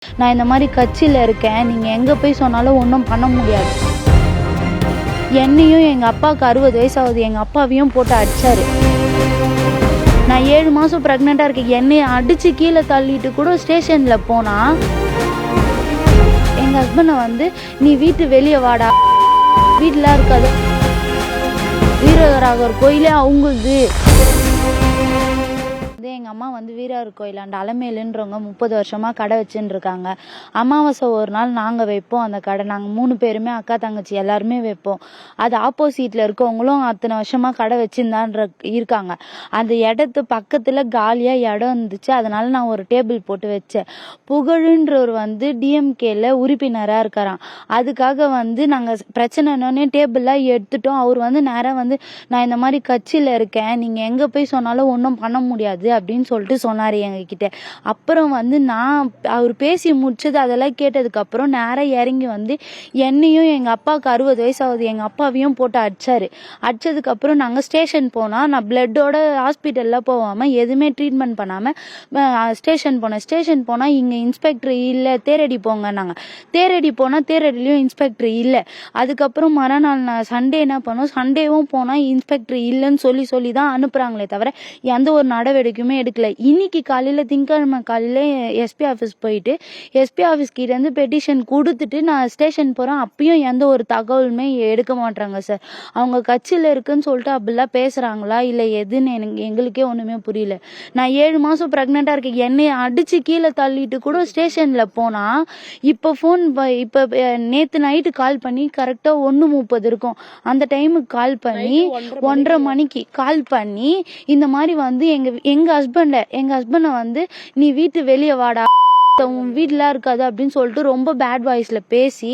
நான் இந்த மாதிரி கட்சியில் இருக்கேன், நீங்கள் எங்கே போய் சொன்னாலும் ஒன்றும் பண்ண முடியாது. என்னையும் எங்கள் அப்பாவுக்கு 60 வயசாகுது, எங்கள் அப்பாவையும் போட்டு அடித்தார். நான் 7 மாதம் ப்ரெக்னெண்ட்டாக இருக்கேன். என்னையை அடித்து கீழே தள்ளிட்டு கூட ஸ்டேஷனில் போனால் எங்கள் ஹஸ்பண்டை வந்து நீ வீட்டு வெளியே வாடா, வீட்டில் இருக்காது, வீரராகவர் கோயிலே அவங்களுது. எங்கள் அம்மா வந்து வீரர் கோயிலாண்ட அலமேலுன்றவங்க 30 வருஷமாக கடை வச்சுன்னு இருக்காங்க. அமாவாசை ஒரு நாள் நாங்கள் வைப்போம் அந்த கடை. நாங்கள் 3 பேருமே அக்கா தங்கச்சி எல்லாருமே வைப்போம். அது ஆப்போசிட்டில் இருக்கவங்களும் அத்தனை வருஷமாக கடை வச்சுருந்தான்ற இருக்காங்க. அந்த இடத்து பக்கத்தில் காலியாக இடம் இருந்துச்சு, அதனால நான் ஒரு டேபிள் போட்டு வச்சேன். புகழுன்றவர் வந்து டிஎம்கேல உறுப்பினராக இருக்காராம். அதுக்காக வந்து நாங்கள் பிரச்சனைனே டேபிளாக எடுத்துட்டோம். அவர் வந்து நேராக வந்து நான் இந்த மாதிரி கட்சியில் இருக்கேன், நீங்கள் எங்கே போய் சொன்னாலும் ஒன்றும் பண்ண முடியாது அப்படின்னு சொல்லிட்டு சொன்னார் எங்ககிட்ட. அப்புறம் வந்து நான் அவர் பேசி முடிச்சது அதெல்லாம் கேட்டதுக்கப்புறம் நேராக இறங்கி வந்து என்னையும் எங்கள் அப்பாவுக்கு 60 வயசாகுது, எங்கள் அப்பாவையும் போட்டு அடித்தார். அடித்ததுக்கப்புறம் நாங்கள் ஸ்டேஷன் போனால் நான் பிளட்டோட ஹாஸ்பிட்டலில் போகாமல் எதுவுமே ட்ரீட்மெண்ட் பண்ணாமல் ஸ்டேஷன் போனேன். ஸ்டேஷன் போனால் இங்கே இன்ஸ்பெக்டர் இல்லை, தேரடி போங்க. நாங்கள் தேரடி போனால் தேரடிலையும் இன்ஸ்பெக்டர் இல்லை. அதுக்கப்புறம் மறுநாள் நான் சண்டே என்ன பண்ணோம், சண்டேவும் போனால் இன்ஸ்பெக்டர் இல்லைன்னு சொல்லி தான் அனுப்புகிறாங்களே தவிர எந்த ஒரு நடவடிக்கையுமே எடுக்கல. இன்னைக்கு காலையில் திங்கட்கிழமை காலையில் எஸ்பி ஆஃபீஸ் போயிட்டு எஸ்பி ஆஃபீஸ் கிட்ட இருந்து பெட்டிஷன் கொடுத்துட்டு நான் ஸ்டேஷன் போகிறேன். அப்பயும் எந்த ஒரு தகவலுமே எடுக்க மாட்டாங்க சார். அவங்க கட்சியில் இருக்குன்னு சொல்லிட்டு அப்படிலாம் பேசுகிறாங்களா இல்லை எதுன்னு எங்களுக்கே ஒன்றுமே புரியல. நான் 7 மாதம் ப்ரெக்னெண்ட்டாக இருக்கேன். என்னையை அடித்து கீழே தள்ளிட்டு கூட ஸ்டேஷனில் போனால் இப்போ நேற்று நைட்டு கால் பண்ணி கரெக்டாக 1:30 இருக்கும். அந்த டைமுக்கு கால் பண்ணி 1:30 மணிக்கு கால் பண்ணி இந்த மாதிரி வந்து எங்கள் ஹஸ்பண்டை வந்து நீ வீட்டு வெளியே வாடா, உன் வீட்டில் இருக்காது அப்படின்னு சொல்லிட்டு ரொம்ப பேட் வாய்ஸில் பேசி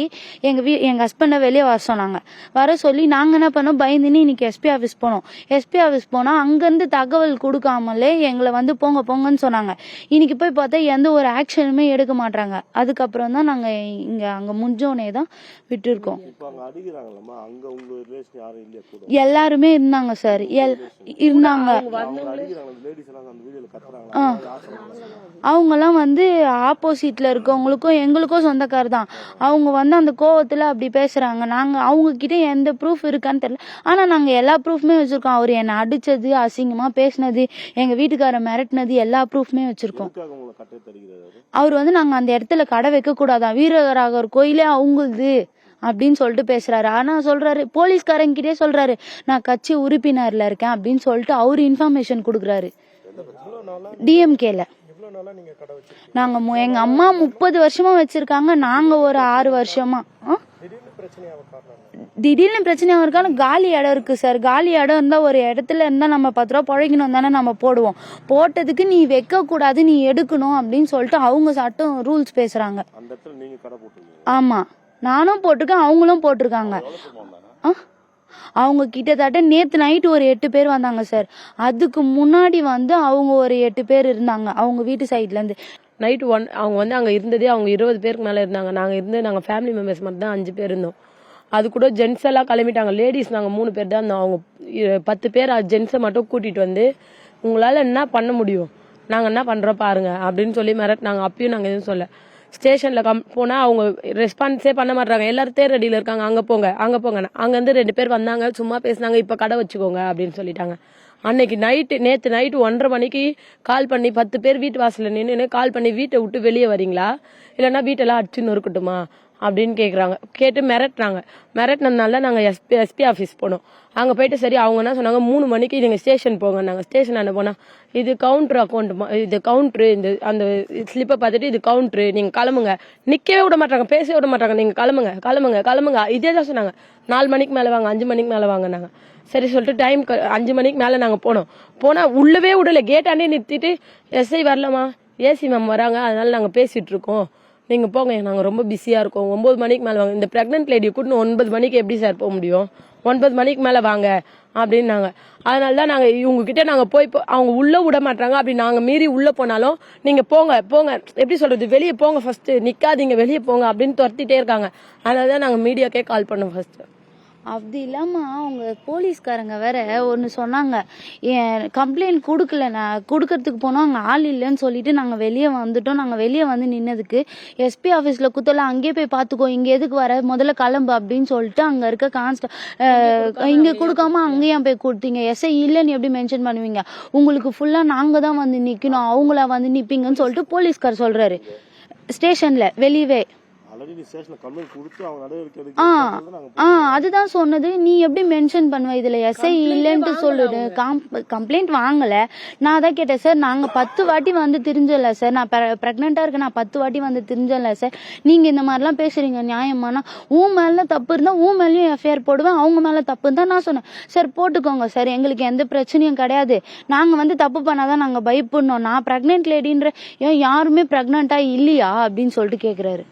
எங்கள் ஹஸ்பண்டை வெளியே வர சொன்னாங்க. வர சொல்லி நாங்கள் என்ன பண்ணோம், பயந்துன்னு இன்னைக்கு எஸ்பி ஆஃபீஸ் போனோம். எஸ்பி ஆஃபீஸ் போனால் அங்கேருந்து தகவல் கொடுக்காமலே எங்களை வந்து போங்கன்னு சொன்னாங்க. இன்னைக்கு போய் பார்த்தா எந்த ஒரு ஆக்ஷனுமே எடுக்க மாட்டாங்க. அதுக்கப்புறம் தான் நாங்கள் அங்கே முடிஞ்சோடனே தான் விட்டுருக்கோம். எல்லாருமே இருந்தாங்க சார், இருந்தாங்க. அவங்கெல்லாம் வந்து ஆப்போசிட்ல இருக்கவங்களுக்கும் எங்களுக்கும் சொந்தக்கார தான். அவங்க வந்து அந்த கோவத்துல அப்படி பேசுறாங்க. நாங்க அவங்க கிட்ட எந்த ப்ரூஃப் இருக்கான்னு தெரியல, ஆனா நாங்க எல்லா ப்ரூஃப்மே வச்சிருக்கோம். அவர் என்னை அடிச்சது, அசிங்கமா பேசினது, எங்க வீட்டுக்கார மிரட்டினது எல்லா ப்ரூஃப்மே வச்சிருக்கோம். அவர் வந்து நாங்க அந்த இடத்துல கடை வைக்க கூடாதான், வீரராகவர் கோயிலே அவங்களுது அப்படின்னு சொல்லிட்டு பேசுறாரு. ஆனா சொல்றாரு, போலீஸ்காரங்க கிட்டே சொல்றாரு நான் கட்சி உறுப்பினர்ல இருக்கேன் அப்படின்னு சொல்லிட்டு அவரு இன்ஃபர்மேஷன் கொடுக்குறாரு. டிஎம்கேல நாங்க எங்க அம்மா 30 வருஷமா வச்சிருக்காங்க, நாங்க ஒரு 6 வருஷமா. திடீர்னு பிரச்சனையா இருக்கான காலி இடம் இருக்கு சார். காலி இடம் இருந்தா ஒரு இடத்துல இருந்தா நம்ம 10 ரூபா பழகணும் தானே நம்ம போடுவோம். போட்டதுக்கு நீ வைக்க கூடாது, நீ எடுக்கணும் அப்படின்னு சொல்லிட்டு அவங்க சட்டம் ரூல்ஸ் பேசுறாங்க. ஆமா, நானும் போட்டிருக்கேன், அவங்களும் போட்டிருக்காங்க. அவங்க கிட்டத்தட்ட நேற்று நைட்டு ஒரு 8 பேர் வந்தாங்க சார். அதுக்கு முன்னாடி வந்து அவங்க ஒரு 8 பேர் இருந்தாங்க அவங்க வீட்டு சைட்ல இருந்து. நைட்டு அவங்க வந்து அங்கே இருந்ததே அவங்க 20 பேருக்கு மேலே இருந்தாங்க. நாங்கள் ஃபேமிலி மெம்பர்ஸ் மட்டும் தான் 5 பேர் இருந்தோம். அது கூட ஜென்ஸ் எல்லாம் கிளம்பிட்டாங்க. லேடிஸ் நாங்கள் 3 பேர் தான் இருந்தோம். அவங்க 10 பேர் ஜென்ஸை மட்டும் கூட்டிகிட்டு வந்து உங்களால் என்ன பண்ண முடியும், நாங்கள் என்ன பண்ணுறோம் பாருங்க அப்படின்னு சொல்லி மிரட்டினாங்க. அப்பயும் நாங்கள் எதுவும் சொல்ல. ஸ்டேஷனில் போனால் அவங்க ரெஸ்பான்ஸே பண்ண மாட்டாங்க. எல்லாரும் தேரடியில் இருக்காங்க, அங்கே போங்க அங்கேருந்து 2 பேர் வந்தாங்க, சும்மா பேசினாங்க, இப்போ கடை வச்சுக்கோங்க அப்படின்னு சொல்லிட்டாங்க. அன்னைக்கு நேற்று நைட்டு 1:30 மணிக்கு கால் பண்ணி 10 பேர் வீட்டு வாசலில் நின்று கால் பண்ணி வீட்டை விட்டு வெளியே வரீங்களா, இல்லைன்னா வீட்டெல்லாம் அடிச்சுன்னு இருக்கட்டுமா அப்படின்னு கேட்டு மிரட்டினதுனால நாங்கள் எஸ்பி ஆஃபீஸ் போனோம். அங்கே போயிட்டு சரி அவங்க என்ன சொன்னாங்க, 3 மணிக்கு நீங்கள் ஸ்டேஷன் போங்க. நாங்கள் ஸ்டேஷன் அங்கே போனால் இது கவுண்டர் அக்கௌண்ட், இது கவுண்ட்ரு, இந்த அந்த ஸ்லிப்பை பார்த்துட்டு இது கவுண்ட்ரு, நீங்கள் கிளம்புங்க. நிற்கவே விட மாட்டாங்க, பேசவே விட மாட்டாங்க. நீங்கள் கிளம்புங்க இதே தான் சொன்னாங்க. 4 மணிக்கு மேலே வாங்க, 5 மணிக்கு மேலே வாங்க. நாங்கள் சரி சொல்லிட்டு டைம் 5 மணிக்கு மேலே நாங்கள் போனால் உள்ளவே விடலை, கேட்டாண்டே நிறுத்திட்டு எஸ்ஐ வரலாமா, ஏசி மேம் வராங்க, அதனால நாங்கள் பேசிகிட்டு இருக்கோம், நீங்கள் போங்க, நாங்கள் ரொம்ப பிஸியாக இருக்கோம், 9 மணிக்கு மேலே வாங்க. இந்த ப்ரெக்னென்ட் லேடியை கூட்டின்னு 9 மணிக்கு எப்படி சார் போக முடியும், 9 மணிக்கு மேலே வாங்க அப்படின்னாங்க. அதனால தான் நாங்கள் இவங்ககிட்ட நாங்கள் போய் அவங்க உள்ளே விட மாட்டாங்க. அப்படி நாங்கள் மீறி உள்ளே போனாலும் நீங்கள் போங்க எப்படி சொல்கிறது, வெளியே போங்க, ஃபஸ்ட்டு நிற்காதீங்க, வெளியே போங்க அப்படின்னு துரத்திட்டே இருக்காங்க. அதனால தான் நாங்கள் மீடியாக்கே கால் பண்ணோம் ஃபஸ்ட்டு. அப்படி இல்லாம அவங்க போலீஸ்காரங்க வேற ஒன்னு சொன்னாங்க, கம்ப்ளைண்ட் கொடுக்கறதுக்கு போனோம், அங்க ஆள் இல்லைன்னு சொல்லிட்டு நாங்க வெளியே வந்துட்டோம். நாங்க வெளியே வந்து நின்னதுக்கு எஸ்பி ஆபீஸ்ல குத்தல, அங்கேயே போய் பாத்துக்கோ, இங்க எதுக்கு வர, முதல்ல கிளம்பு அப்படின்னு சொல்லிட்டு அங்க இருக்க இங்க கொடுக்காம அங்கேயும் போய் கொடுத்தீங்க. எஸ்ஐ இல்லைன்னு எப்படி மென்ஷன் பண்ணுவீங்க? உங்களுக்கு ஃபுல்லா நாங்க தான் வந்து நிக்கணும், அவங்களா வந்து நிப்பீங்கன்னு சொல்லிட்டு போலீஸ்கார் சொல்றாரு ஸ்டேஷன்ல வெளியவே. அதுதான் சொன்னது. நீ எப்படி மென்ஷன் பண்ணுவ இதுல எஸ்ஐ இல்லைன்ட்டு சொல்லுது. கம்ப்ளைண்ட் வாங்கல. நான் தான் கேட்டேன், சார் நாங்க 10 வாட்டி வந்து தெரிஞ்சல சார், நான் பிரெக்னெண்டா இருக்கேன், நான் 10 வாட்டி வந்து தெரிஞ்சல சார், நீங்க இந்த மாதிரிலாம் பேசுறீங்க நியாயமானா? உன் மேல தப்பு இருந்தா உன் மேலயும் எஃப்ஐஆர் போடுவேன், அவங்க மேல தப்பு இருந்தா நான் சொன்னேன், சார் போட்டுக்கோங்க சார், எங்களுக்கு எந்த பிரச்சனையும் கிடையாது, நாங்க வந்து தப்பு பண்ணாதான் நாங்க பயப்படணும், நான் பிரெக்னென்ட் லேடின்ற, ஏன் யாருமே பிரெக்னெண்டா இல்லையா அப்படின்னு சொல்லிட்டு கேக்குறாரு.